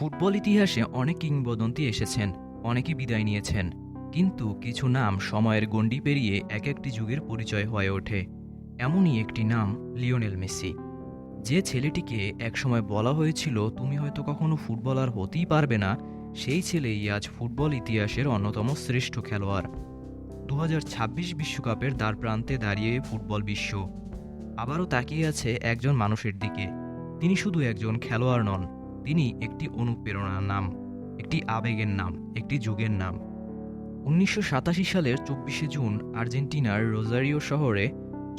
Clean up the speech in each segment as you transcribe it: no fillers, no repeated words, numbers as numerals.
Football ইতিহাসে অনেক কিংবদন্তি এসেছেন, অনেকে বিদায় নিয়েছেন, কিন্তু কিছু নাম সময়ের গণ্ডি পেরিয়ে এক একটি যুগের পরিচয় হয়ে ওঠে। এমনই একটি নাম লিওনেল মেসি। যে ছেলেটিকে একসময় বলা হয়েছিল তুমি হয়তো কখনো ফুটবলার হতেই পারবে না, সেই ছেলেই আজ ফুটবল ইতিহাসের অন্যতম শ্রেষ্ঠ খেলোয়াড়। 2026 বিশ্বকাপের দ্বারপ্রান্তে দাঁড়িয়ে ফুটবল বিশ্ব আবারও তাকিয়ে আছে একজন মানুষের দিকে। তিনি শুধু একজন খেলোয়াড় নন, তিনি একটি অনুপ্রেরণার নাম, একটি আবেগের নাম, একটি যুগের নাম। 1987 সালের 24শে জুন আর্জেন্টিনার রোজারিও শহরে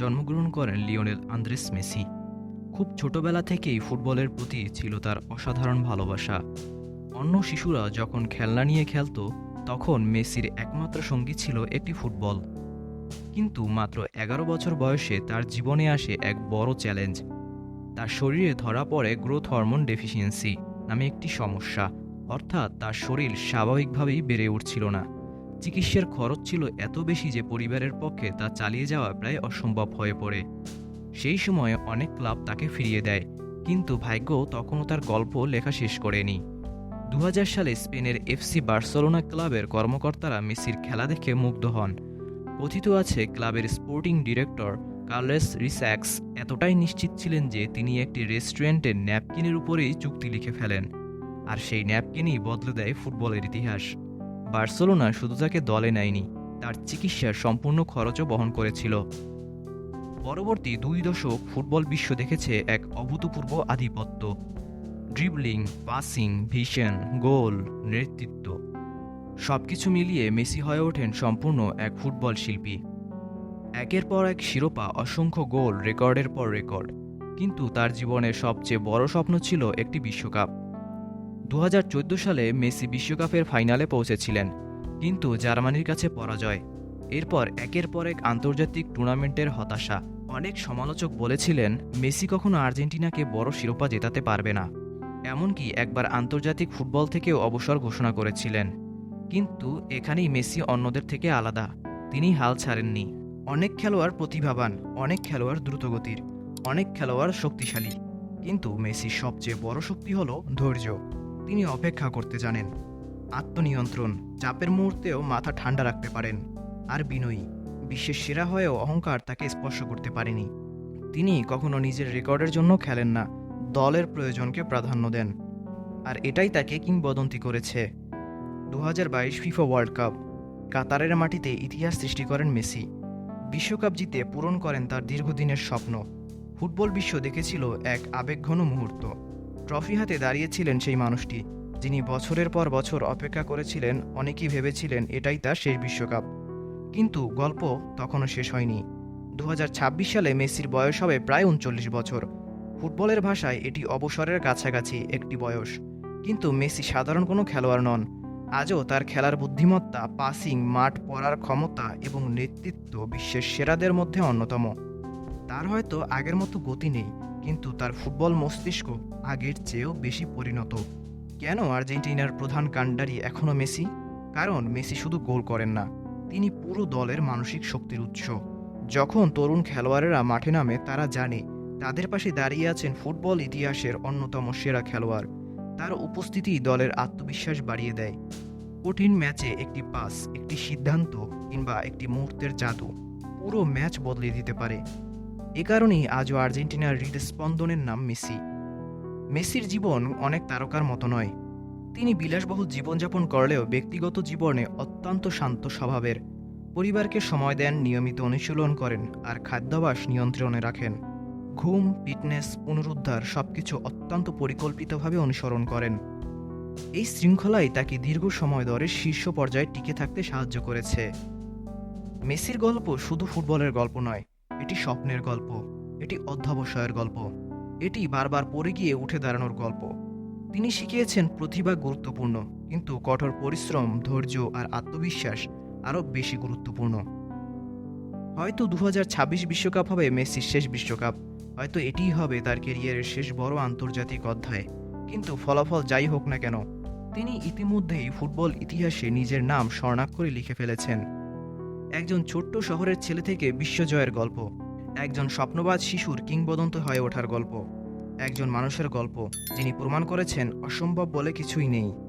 জন্মগ্রহণ করেন লিওনেল আন্দ্রেস মেসি। খুব ছোটবেলা থেকেই ফুটবলের প্রতি ছিল তার অসাধারণ ভালোবাসা। অন্য শিশুরা যখন খেলনা নিয়ে খেলত, তখন মেসির একমাত্র সঙ্গী ছিল একটি ফুটবল। কিন্তু মাত্র 11 বছর বয়সে তার জীবনে আসে এক বড় চ্যালেঞ্জ। তার শরীরে ধরা পড়ে গ্রোথ হরমোন ডেফিসিয়েন্সি নামে একটি সমস্যা, অর্থাৎ তার শরীর স্বাভাবিকভাবেই বেড়ে উঠছিল না। চিকিৎসার খরচ ছিল এত বেশি যে পরিবারের পক্ষে তা চালিয়ে যাওয়া প্রায় অসম্ভব হয়ে পড়ে। সেই সময়ে অনেক ক্লাব তাকে ফিরিয়ে দেয়, কিন্তু ভাগ্য তখনও তার গল্প লেখা শেষ করেনি। 2000 সালে স্পেনের এফসি বার্সেলোনা ক্লাবের কর্মকর্তারা মেসির খেলা দেখে মুগ্ধ হন। কথিত আছে ক্লাবের স্পোর্টিং ডিরেক্টর কার্লেস রিস্যাক্স এতটাই নিশ্চিত ছিলেন যে তিনি একটি রেস্টুরেন্টের ন্যাপকিনের উপরেই চুক্তি লিখে ফেলেন, আর সেই ন্যাপকিনই বদলে দেয় ফুটবলের ইতিহাস। বার্সেলোনা শুধু তাকে দলে নেয়নি, তার চিকিৎসার সম্পূর্ণ খরচও বহন করেছিল। পরবর্তী 2 দশক ফুটবল বিশ্ব দেখেছে এক অভূতপূর্ব আধিপত্য। ড্রিবলিং, পাসিং, ভিশন, গোল, নেতৃত্ব, সবকিছু মিলিয়ে মেসি হয়ে ওঠেন সম্পূর্ণ এক ফুটবল শিল্পী। একের পর এক শিরোপা, অসংখ্য গোল, রেকর্ডের পর রেকর্ড। কিন্তু তার জীবনের সবচেয়ে বড় স্বপ্ন ছিল একটি বিশ্বকাপ। 2014 সালে মেসি বিশ্বকাপের ফাইনালে পৌঁছেছিলেন, কিন্তু জার্মানির কাছে পরাজয়। এরপর একের পর এক আন্তর্জাতিক টুর্নামেন্টের হতাশা। অনেক সমালোচক বলেছিলেন মেসি কখনো আর্জেন্টিনাকে বড় শিরোপা জেতাতে পারবে না, এমনকি একবার আন্তর্জাতিক ফুটবল থেকেও অবসর ঘোষণা করেছিলেন। কিন্তু এখানেই মেসি অন্যদের থেকে আলাদা, তিনি হাল ছাড়েননি। অনেক খেলোয়াড় প্রতিভাবান, অনেক খেলোয়াড় দ্রুতগতির, অনেক খেলোয়াড় শক্তিশালী, কিন্তু মেসির সবচেয়ে বড় শক্তি হলো ধৈর্য। তিনি অপেক্ষা করতে জানেন, আত্মনিয়ন্ত্রণ, চাপের মুহূর্তেও মাথা ঠান্ডা রাখতে পারেন, আর বিনয়ী। বিশ্বের সেরা হয়েও অহংকার তাকে স্পর্শ করতে পারেনি। তিনি কখনো নিজের রেকর্ডের জন্য খেলেন না, দলের প্রয়োজনকে প্রাধান্য দেন, আর এটাই তাকে কিংবদন্তি করেছে। 2022 ফিফা ওয়ার্ল্ড কাপ, কাতারের মাটিতে ইতিহাস সৃষ্টি করেন মেসি। বিশ্বকাপ জিতে পূরণ করেন তার দীর্ঘদিনের স্বপ্ন। ফুটবল বিশ্ব দেখেছিল এক আবেগঘন মুহূর্ত। ট্রফি হাতে দাঁড়িয়েছিলেন সেই মানুষটি, যিনি বছরের পর বছর অপেক্ষা করেছিলেন। অনেকেই ভেবেছিলেন এটাই তার শেষ বিশ্বকাপ, কিন্তু গল্প তখনও শেষ হয়নি। 2026 সালে মেসির বয়স হবে প্রায় 39 বছর। ফুটবলের ভাষায় এটি অবসরের কাছাকাছি একটি বয়স, কিন্তু মেসি সাধারণ কোনো খেলোয়াড় নন। আজও তার খেলার বুদ্ধিমত্তা, পাসিং, মাঠ পড়ার ক্ষমতা এবং নেতৃত্ব বিশ্বের সেরাদের মধ্যে অন্যতম। তার হয়তো আগের মতো গতি নেই, কিন্তু তার ফুটবল মস্তিষ্ক আগের চেয়েও বেশি পরিণত। কেন আর্জেন্টিনার প্রধান কাণ্ডারি এখনও মেসি? কারণ মেসি শুধু গোল করেন না, তিনি পুরো দলের মানসিক শক্তির উৎস। যখন তরুণ খেলোয়াড়েরা মাঠে নামে, তারা জানে তাদের পাশে দাঁড়িয়ে আছেন ফুটবল ইতিহাসের অন্যতম সেরা খেলোয়াড়। তার উপস্থিতি দলের আত্মবিশ্বাস বাড়িয়ে দেয়। কঠিন ম্যাচে একটি পাস, একটি সিদ্ধান্ত কিংবা একটি মুহূর্তের জাদু পুরো ম্যাচ বদলে দিতে পারে। এ কারণেই আজও আর্জেন্টিনার হৃদস্পন্দনের নাম মেসি। মেসির জীবন অনেক তারকার মতো নয়। তিনি বিলাসবহুল জীবনযাপন করলেও ব্যক্তিগত জীবনে অত্যন্ত শান্ত স্বভাবের। পরিবারকে সময় দেন, নিয়মিত অনুশীলন করেন, আর খাদ্যাভ্যাস নিয়ন্ত্রণে রাখেন। ঘুম, ফিটনেস, পুনরুদ্ধার সবকিছু অত্যন্ত পরিকল্পিতভাবে অনুসরণ করেন। এই শৃঙ্খলাই তাকে দীর্ঘ সময় ধরে শীর্ষ পর্যায়ে টিকে থাকতে সাহায্য করেছে। মেসির গল্প শুধু ফুটবলের গল্প নয়, এটি স্বপ্নের গল্প, এটি অধ্যবসায়ের গল্প, এটি বারবার পড়ে গিয়ে উঠে দাঁড়ানোর গল্প। তিনি শিখিয়েছেন প্রতিভা গুরুত্বপূর্ণ, কিন্তু কঠোর পরিশ্রম, ধৈর্য আর আত্মবিশ্বাস আরও বেশি গুরুত্বপূর্ণ। হয়তো 2026 বিশ্বকাপ হবে মেসির শেষ বিশ্বকাপ, হয়তো এটিই হবে তার ক্যারিয়ারের শেষ বড় আন্তর্জাতিক অধ্যায়। কিন্তু ফলাফল যাই হোক না কেন, তিনি ইতিমধ্যেই ফুটবল ইতিহাসে নিজের নাম স্বর্ণাক্ষরে লিখে ফেলেছেন। একজন ছোট্ট শহরের ছেলে থেকে বিশ্বজয়ের গল্প, একজন স্বপ্নবাজ শিশুর কিংবদন্তি হয়ে ওঠার গল্প। একজন মানুষের গল্প যিনি প্রমাণ করেছেন অসম্ভব বলে কিছুই নেই।